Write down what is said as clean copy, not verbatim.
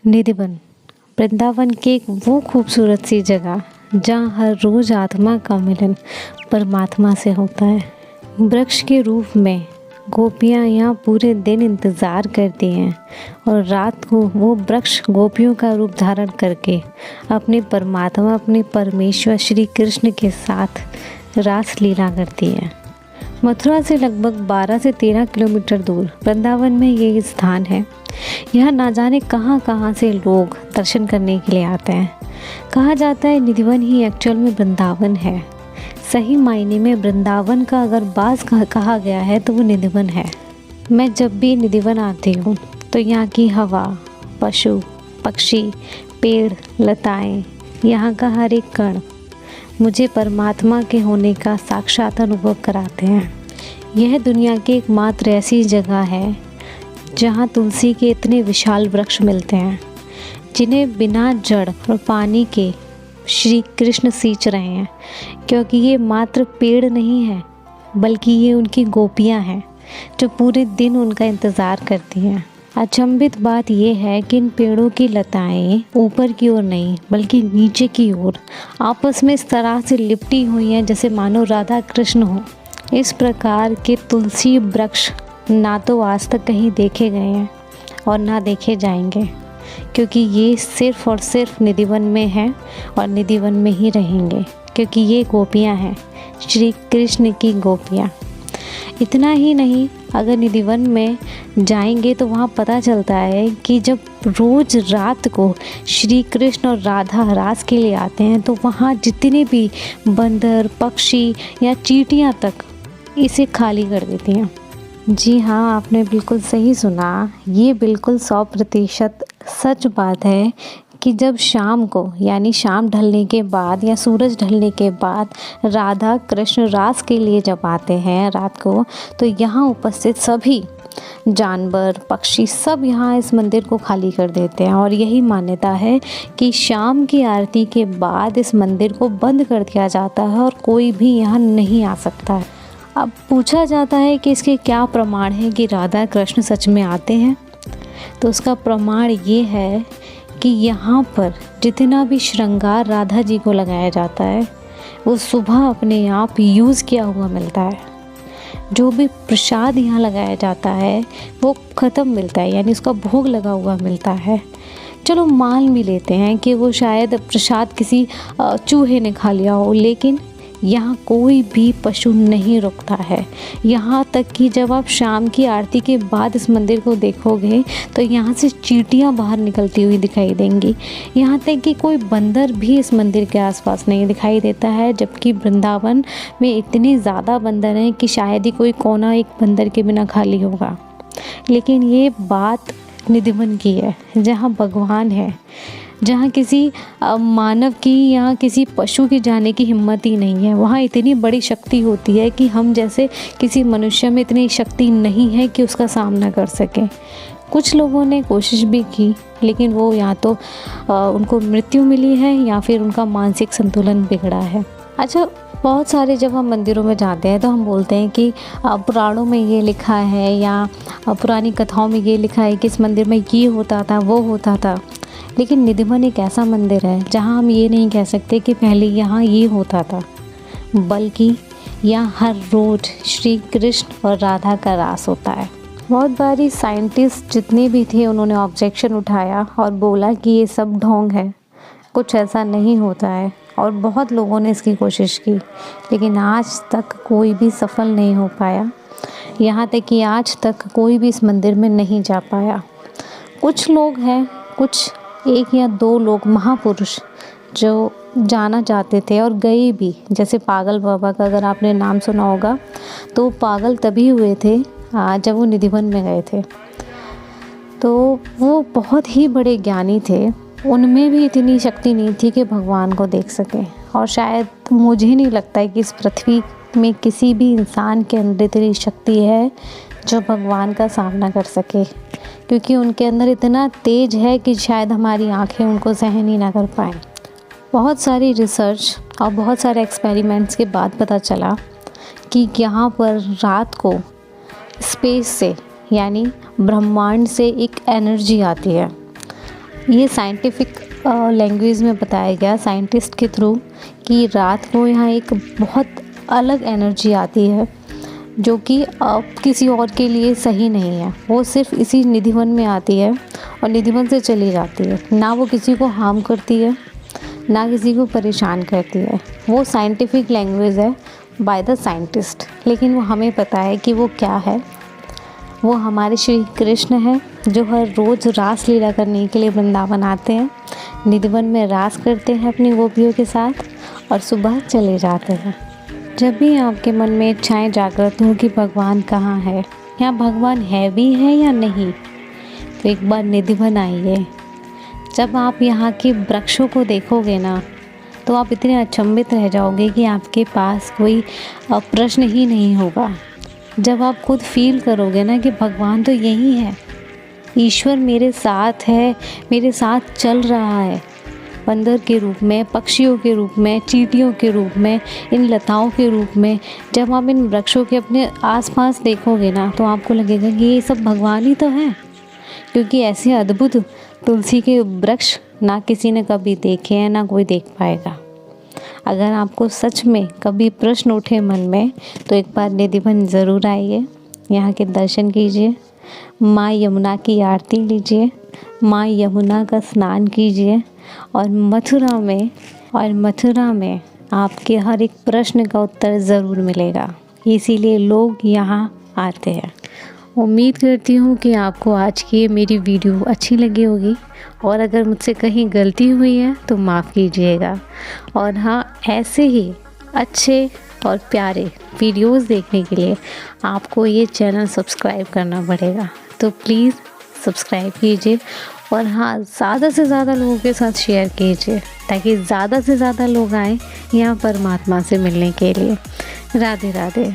निधिवन वृंदावन की एक वो खूबसूरत सी जगह जहाँ हर रोज़ आत्मा का मिलन परमात्मा से होता है। वृक्ष के रूप में गोपियाँ यहाँ पूरे दिन इंतज़ार करती हैं और रात को वो वृक्ष गोपियों का रूप धारण करके अपने परमात्मा अपने परमेश्वर श्री कृष्ण के साथ रास लीला करती है। मथुरा से लगभग 12 से 13 किलोमीटर दूर वृंदावन में ये स्थान है। यहाँ ना जाने कहाँ कहाँ से लोग दर्शन करने के लिए आते हैं। कहा जाता है निधिवन ही एक्चुअल में वृंदावन है। सही मायने में वृंदावन का अगर बास कहा गया है तो वो निधिवन है। मैं जब भी निधिवन आती हूँ तो यहाँ की हवा, पशु पक्षी, पेड़, लताएं, यहाँ का हर एक कण मुझे परमात्मा के होने का साक्षात अनुभव कराते हैं। यह दुनिया की एकमात्र ऐसी जगह है जहाँ तुलसी के इतने विशाल वृक्ष मिलते हैं जिन्हें बिना जड़ और पानी के श्री कृष्ण सींच रहे हैं, क्योंकि ये मात्र पेड़ नहीं है बल्कि ये उनकी गोपियाँ हैं जो पूरे दिन उनका इंतज़ार करती हैं। अचंभित बात यह है कि इन पेड़ों की लताएं ऊपर की ओर नहीं बल्कि नीचे की ओर आपस में इस तरह से लिपटी हुई हैं जैसे मानो राधा कृष्ण हो। इस प्रकार के तुलसी वृक्ष ना तो आज तक कहीं देखे गए हैं और ना देखे जाएंगे, क्योंकि ये सिर्फ और सिर्फ निधिवन में हैं और निधिवन में ही रहेंगे, क्योंकि ये गोपियाँ हैं, श्री कृष्ण की गोपियाँ। इतना ही नहीं, अगर निधिवन में जाएंगे तो वहाँ पता चलता है कि जब रोज़ रात को श्री कृष्ण और राधा रास के लिए आते हैं तो वहाँ जितने भी बंदर, पक्षी या चींटियाँ तक इसे खाली कर देती हैं। जी हाँ, आपने बिल्कुल सही सुना। ये बिल्कुल 100% सच बात है कि जब शाम को यानी शाम ढलने के बाद या सूरज ढलने के बाद राधा कृष्ण रास के लिए जब आते हैं रात को, तो यहाँ उपस्थित सभी जानवर, पक्षी सब यहाँ इस मंदिर को खाली कर देते हैं। और यही मान्यता है कि शाम की आरती के बाद इस मंदिर को बंद कर दिया जाता है और कोई भी यहाँ नहीं आ सकता है। अब पूछा जाता है कि इसके क्या प्रमाण है कि राधा कृष्ण सच में आते हैं, तो उसका प्रमाण ये है कि यहाँ पर जितना भी श्रृंगार राधा जी को लगाया जाता है वो सुबह अपने आप यूज़ किया हुआ मिलता है। जो भी प्रसाद यहाँ लगाया जाता है वो ख़त्म मिलता है, यानी उसका भोग लगा हुआ मिलता है। चलो मान भी लेते हैं कि वो शायद प्रसाद किसी चूहे ने खा लिया हो, लेकिन यहाँ कोई भी पशु नहीं रुकता है। यहाँ तक कि जब आप शाम की आरती के बाद इस मंदिर को देखोगे तो यहाँ से चींटियाँ बाहर निकलती हुई दिखाई देंगी। यहाँ तक कि कोई बंदर भी इस मंदिर के आसपास नहीं दिखाई देता है, जबकि वृंदावन में इतने ज़्यादा बंदर हैं कि शायद ही कोई कोना एक बंदर के बिना खाली होगा। लेकिन ये बात निधिवन की है, जहाँ भगवान है, जहाँ किसी मानव की या किसी पशु की जाने की हिम्मत ही नहीं है। वहाँ इतनी बड़ी शक्ति होती है कि हम जैसे किसी मनुष्य में इतनी शक्ति नहीं है कि उसका सामना कर सके। कुछ लोगों ने कोशिश भी की, लेकिन वो या तो उनको मृत्यु मिली है या फिर उनका मानसिक संतुलन बिगड़ा है। अच्छा, बहुत सारे जब हम मंदिरों में जाते हैं तो हम बोलते हैं कि पुराणों में ये लिखा है या पुरानी कथाओं में ये लिखा है कि इस मंदिर में ये होता था, वो होता था। लेकिन निधिवन एक ऐसा मंदिर है जहाँ हम ये नहीं कह सकते कि पहले यहाँ ये होता था, बल्कि यहाँ हर रोज़ श्री कृष्ण और राधा का रास होता है। बहुत बारी साइंटिस्ट जितने भी थे उन्होंने ऑब्जेक्शन उठाया और बोला कि ये सब ढोंग है, कुछ ऐसा नहीं होता है, और बहुत लोगों ने इसकी कोशिश की, लेकिन आज तक कोई भी सफल नहीं हो पाया। यहाँ तक कि आज तक कोई भी इस मंदिर में नहीं जा पाया। कुछ लोग हैं, कुछ 1 या 2 लोग महापुरुष जो जाना चाहते थे और गए भी, जैसे पागल बाबा का अगर आपने नाम सुना होगा, तो पागल तभी हुए थे जब वो निधिवन में गए थे। तो वो बहुत ही बड़े ज्ञानी थे, उनमें भी इतनी शक्ति नहीं थी कि भगवान को देख सकें, और शायद मुझे नहीं लगता है कि इस पृथ्वी में किसी भी इंसान के अंदर इतनी शक्ति है जो भगवान का सामना कर सके, क्योंकि उनके अंदर इतना तेज है कि शायद हमारी आंखें उनको सहन ही ना कर पाएँ। बहुत सारी रिसर्च और बहुत सारे एक्सपेरिमेंट्स के बाद पता चला कि यहाँ पर रात को स्पेस से यानी ब्रह्मांड से एक एनर्जी आती है ये साइंटिफिक लैंग्वेज में बताया गया साइंटिस्ट के थ्रू कि रात को यहाँ एक बहुत अलग एनर्जी आती है जो कि किसी और के लिए सही नहीं है। वो सिर्फ इसी निधिवन में आती है और निधिवन से चली जाती है। ना वो किसी को हार्म करती है, ना किसी को परेशान करती है। वो साइंटिफिक लैंग्वेज है बाय द साइंटिस्ट, लेकिन वो हमें पता है कि वो क्या है। वो हमारे श्री कृष्ण हैं जो हर रोज़ रास लीला करने के लिए वृंदावन आते हैं, निधिवन में रास करते हैं अपनी गोपियों के साथ और सुबह चले जाते हैं। जब भी आपके मन में इच्छाएं जागृत हों कि भगवान कहाँ है या भगवान है भी है या नहीं, तो एक बार निधिवन आइए। जब आप यहाँ के वृक्षों को देखोगे ना, तो आप इतने अचंभित रह जाओगे कि आपके पास कोई प्रश्न ही नहीं होगा। जब आप खुद फील करोगे ना कि भगवान तो यही है, ईश्वर मेरे साथ है, मेरे साथ चल रहा है, बंदर के रूप में, पक्षियों के रूप में, चींटियों के रूप में, इन लताओं के रूप में। जब आप इन वृक्षों के अपने आसपास देखोगे ना, तो आपको लगेगा कि ये सब भगवान ही तो हैं, क्योंकि ऐसे अद्भुत तुलसी के वृक्ष ना किसी ने कभी देखे हैं, ना कोई देख पाएगा। अगर आपको सच में कभी प्रश्न उठे मन में, तो एक बार निधिवन ज़रूर आइए, यहाँ के दर्शन कीजिए, माँ यमुना की आरती लीजिए, माँ यमुना का स्नान कीजिए और मथुरा में आपके हर एक प्रश्न का उत्तर ज़रूर मिलेगा। इसीलिए लोग यहाँ आते हैं। उम्मीद करती हूँ कि आपको आज की मेरी वीडियो अच्छी लगी होगी, और अगर मुझसे कहीं गलती हुई है तो माफ़ कीजिएगा। और हाँ, ऐसे ही अच्छे और प्यारे वीडियोस देखने के लिए आपको ये चैनल सब्सक्राइब करना पड़ेगा, तो प्लीज़ सब्सक्राइब कीजिए। और हाँ, ज़्यादा से ज़्यादा लोगों के साथ शेयर कीजिए, ताकि ज़्यादा से ज़्यादा लोग आएँ यहाँ परमात्मा से मिलने के लिए। राधे राधे।